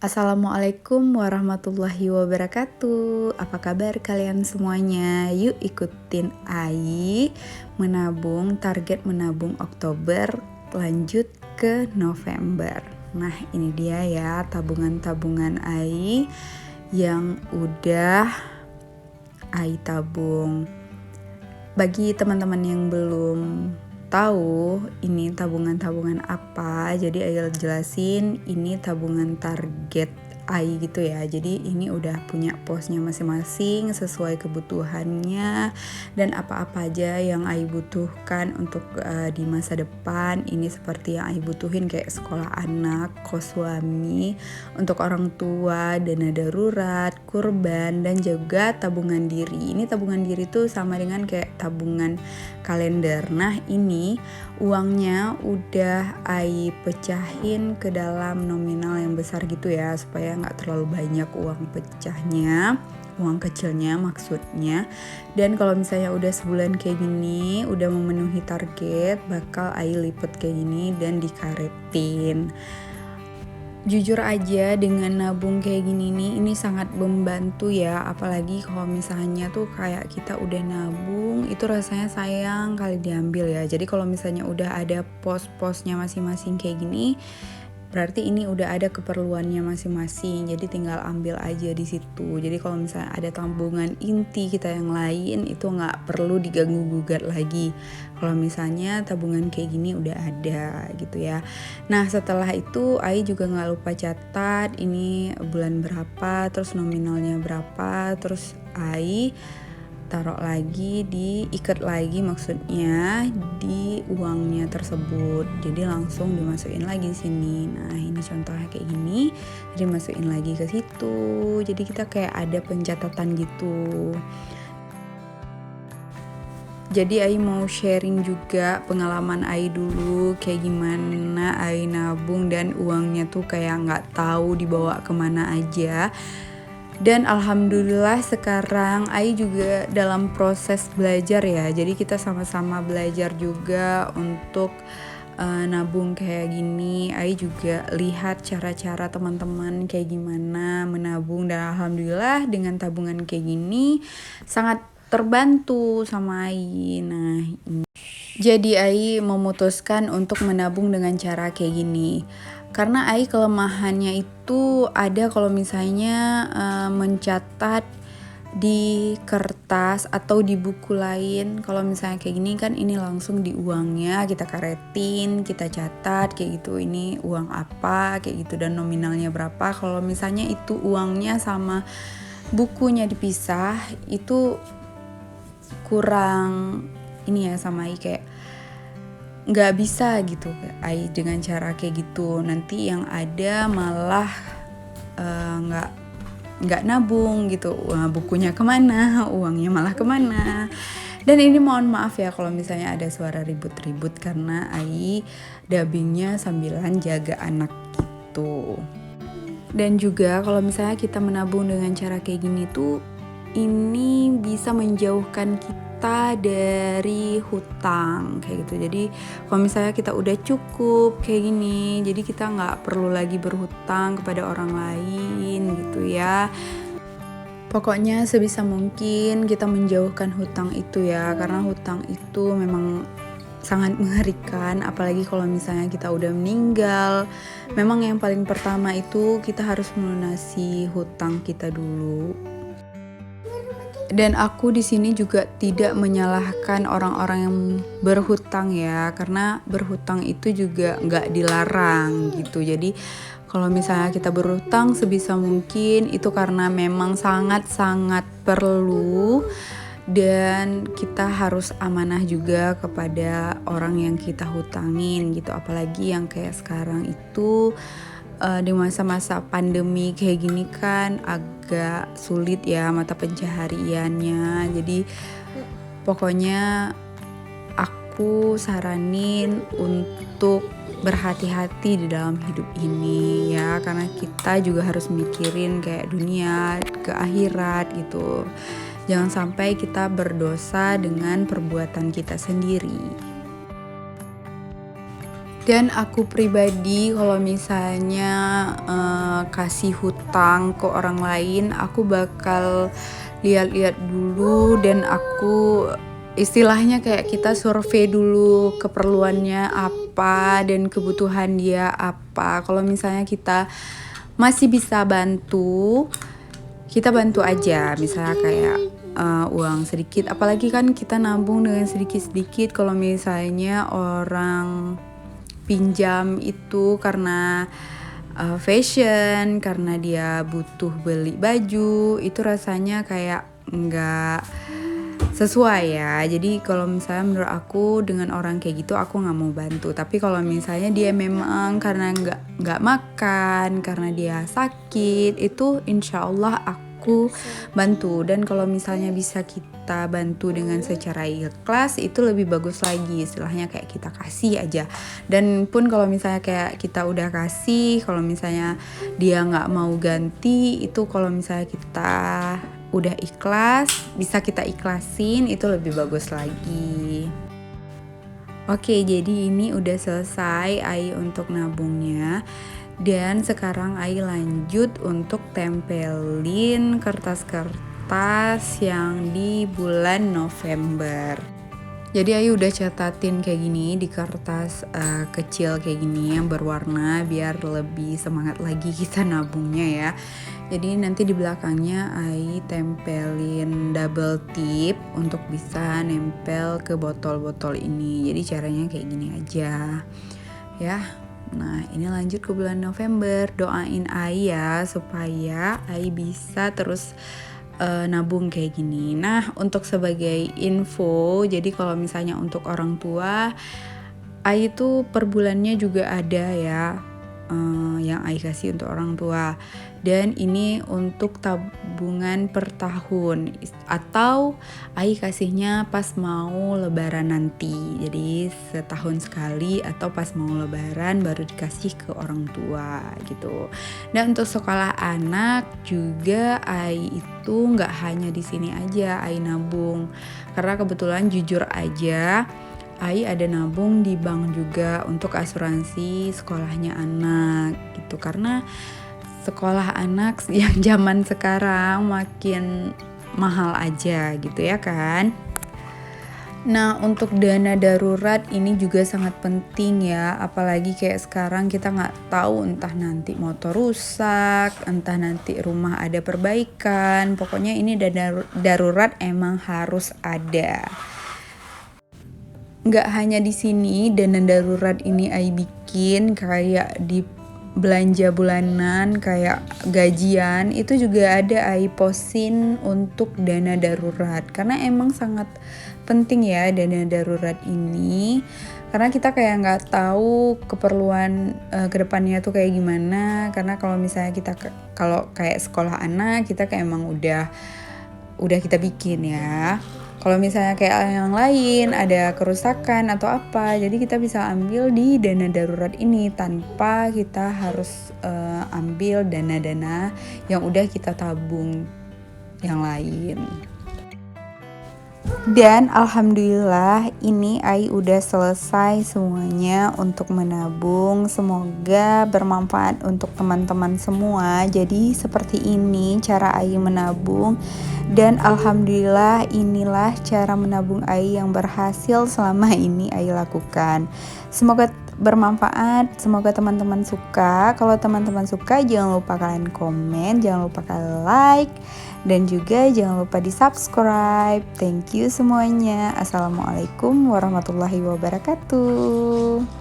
Assalamualaikum warahmatullahi wabarakatuh. Apa kabar kalian semuanya? Yuk ikutin Ai menabung, target menabung Oktober, lanjut ke November. Nah, ini dia ya tabungan-tabungan Ai yang udah Ai tabung. Bagi teman-teman yang belum tahu ini tabungan-tabungan apa, jadi Ail jelasin ini tabungan target Ai gitu ya. Jadi ini udah punya posnya masing-masing sesuai kebutuhannya dan apa-apa aja yang Ai butuhkan untuk di masa depan. Ini seperti yang Ai butuhin kayak sekolah anak, kos suami, untuk orang tua, dana darurat, kurban, dan juga tabungan diri. Ini tabungan diri tuh sama dengan kayak tabungan kalender. Nah, ini uangnya udah Ai pecahin ke dalam nominal yang besar gitu ya, supaya nggak terlalu banyak uang pecahnya, uang kecilnya maksudnya. Dan kalau misalnya udah sebulan kayak gini, udah memenuhi target, bakal Ai lipet kayak gini dan dikaretin. Jujur aja dengan nabung kayak gini nih, ini sangat membantu ya. Apalagi kalau misalnya tuh kayak kita udah nabung, itu rasanya sayang kali diambil ya. Jadi kalau misalnya udah ada pos-posnya masing-masing kayak gini, berarti ini udah ada keperluannya masing-masing. Jadi tinggal ambil aja di situ. Jadi kalau misalnya ada tabungan inti kita yang lain, itu nggak perlu diganggu-gugat lagi. Kalau misalnya tabungan kayak gini udah ada gitu ya. Nah, setelah itu Ai juga nggak lupa catat ini bulan berapa, terus nominalnya berapa, terus Ai taruh lagi, diikat lagi maksudnya di uangnya tersebut. Jadi langsung dimasukin lagi di sini. Nah, ini contohnya kayak gini. Jadi masukin lagi ke situ. Jadi kita kayak ada pencatatan gitu. Jadi Ai mau sharing juga pengalaman Ai dulu kayak gimana Ai nabung dan uangnya tuh kayak nggak tahu dibawa kemana aja. Dan alhamdulillah sekarang Ai juga dalam proses belajar ya. Jadi kita sama-sama belajar juga untuk nabung kayak gini. Ai juga lihat cara-cara teman-teman kayak gimana menabung, dan alhamdulillah dengan tabungan kayak gini sangat terbantu sama Ai. Nah, jadi Ai memutuskan untuk menabung dengan cara kayak gini. Karena Ai kelemahannya itu ada kalau misalnya mencatat di kertas atau di buku lain. Kalau misalnya kayak gini kan ini langsung di uangnya kita karetin, kita catat kayak gitu, ini uang apa kayak gitu dan nominalnya berapa. Kalau misalnya itu uangnya sama bukunya dipisah, itu kurang ini ya sama Ai, kayak nggak bisa gitu Ai dengan cara kayak gitu. Nanti yang ada malah nggak nabung gitu. Bukunya kemana, uangnya malah kemana. Dan ini mohon maaf ya kalau misalnya ada suara ribut-ribut, karena Ai dubbingnya sambilan jaga anak gitu. Dan juga kalau misalnya kita menabung dengan cara kayak gini tuh, ini bisa menjauhkan kita dari hutang kayak gitu. Jadi kalau misalnya kita udah cukup kayak gini, jadi kita nggak perlu lagi berhutang kepada orang lain gitu ya. Pokoknya sebisa mungkin kita menjauhkan hutang itu ya, karena hutang itu memang sangat mengerikan. Apalagi kalau misalnya kita udah meninggal, memang yang paling pertama itu kita harus melunasi hutang kita dulu. Dan aku di sini juga tidak menyalahkan orang-orang yang berhutang ya, karena berhutang itu juga nggak dilarang gitu. Jadi kalau misalnya kita berhutang sebisa mungkin itu karena memang sangat-sangat perlu, dan kita harus amanah juga kepada orang yang kita hutangin gitu. Apalagi yang kayak sekarang itu di masa-masa pandemi kayak gini kan agak sulit ya mata pencahariannya. Jadi pokoknya aku saranin untuk berhati-hati di dalam hidup ini ya, karena kita juga harus mikirin kayak dunia ke akhirat gitu. Jangan sampai kita berdosa dengan perbuatan kita sendiri. Dan aku pribadi kalau misalnya kasih hutang ke orang lain, aku bakal lihat-lihat dulu dan aku istilahnya kayak kita survei dulu keperluannya apa dan kebutuhan dia apa. Kalau misalnya kita masih bisa bantu, kita bantu aja. Misalnya kayak uang sedikit, apalagi kan kita nabung dengan sedikit-sedikit. Kalau misalnya orang pinjam itu karena fashion, karena dia butuh beli baju, itu rasanya kayak nggak sesuai ya. Jadi kalau misalnya menurut aku dengan orang kayak gitu aku nggak mau bantu. Tapi kalau misalnya dia memang karena nggak makan, karena dia sakit, itu insya Allah aku bantu. Dan kalau misalnya bisa kita bantu dengan secara ikhlas, itu lebih bagus lagi. Istilahnya kayak kita kasih aja. Dan pun kalau misalnya kayak kita udah kasih, kalau misalnya dia nggak mau ganti, itu kalau misalnya kita udah ikhlas, bisa kita ikhlasin, itu lebih bagus lagi. Oke, jadi ini udah selesai Ai untuk nabungnya. Dan sekarang Ai lanjut untuk tempelin kertas-kertas yang di bulan November. Jadi Ayu udah catatin kayak gini di kertas kecil kayak gini yang berwarna biar lebih semangat lagi kita nabungnya ya. Jadi nanti di belakangnya Ayu tempelin double tip untuk bisa nempel ke botol-botol ini. Jadi caranya kayak gini aja ya. Nah ini lanjut ke bulan November. Doain Ayu ya supaya Ayu bisa terus nabung kayak gini. Nah untuk sebagai info, jadi kalau misalnya untuk orang tua, Ai itu per bulannya juga ada ya yang Ai kasih untuk orang tua. Dan ini untuk tabungan per tahun atau Ai kasihnya pas mau lebaran nanti. Jadi setahun sekali atau pas mau lebaran baru dikasih ke orang tua gitu. Dan untuk sekolah anak juga Ai itu nggak hanya di sini aja Ai nabung. Karena kebetulan jujur aja Ai ada nabung di bank juga untuk asuransi sekolahnya anak gitu. Karena sekolah anak yang zaman sekarang makin mahal aja gitu ya kan. Nah untuk dana darurat ini juga sangat penting ya, apalagi kayak sekarang kita nggak tahu entah nanti motor rusak, entah nanti rumah ada perbaikan, pokoknya ini dana darurat emang harus ada. Nggak hanya di sini dana darurat ini Ai bikin kayak di belanja bulanan kayak gajian itu juga ada Ai postin untuk dana darurat karena emang sangat penting ya dana darurat ini karena kita kayak nggak tahu keperluan kedepannya tuh kayak gimana. Karena kalau misalnya kita kalau kayak sekolah anak kita kayak emang udah kita bikin ya. Kalau misalnya kayak yang lain ada kerusakan atau apa, jadi kita bisa ambil di dana darurat ini tanpa kita harus ambil dana-dana yang udah kita tabung yang lain. Dan alhamdulillah ini Ai udah selesai semuanya untuk menabung. Semoga bermanfaat untuk teman-teman semua. Jadi seperti ini cara Ai menabung. Dan alhamdulillah inilah cara menabung Ai yang berhasil selama ini Ai lakukan. Semoga bermanfaat, semoga teman-teman suka. Kalau teman-teman suka jangan lupa kalian komen, jangan lupa kalian like. Dan juga jangan lupa di subscribe. Thank you semuanya. Assalamualaikum warahmatullahi wabarakatuh.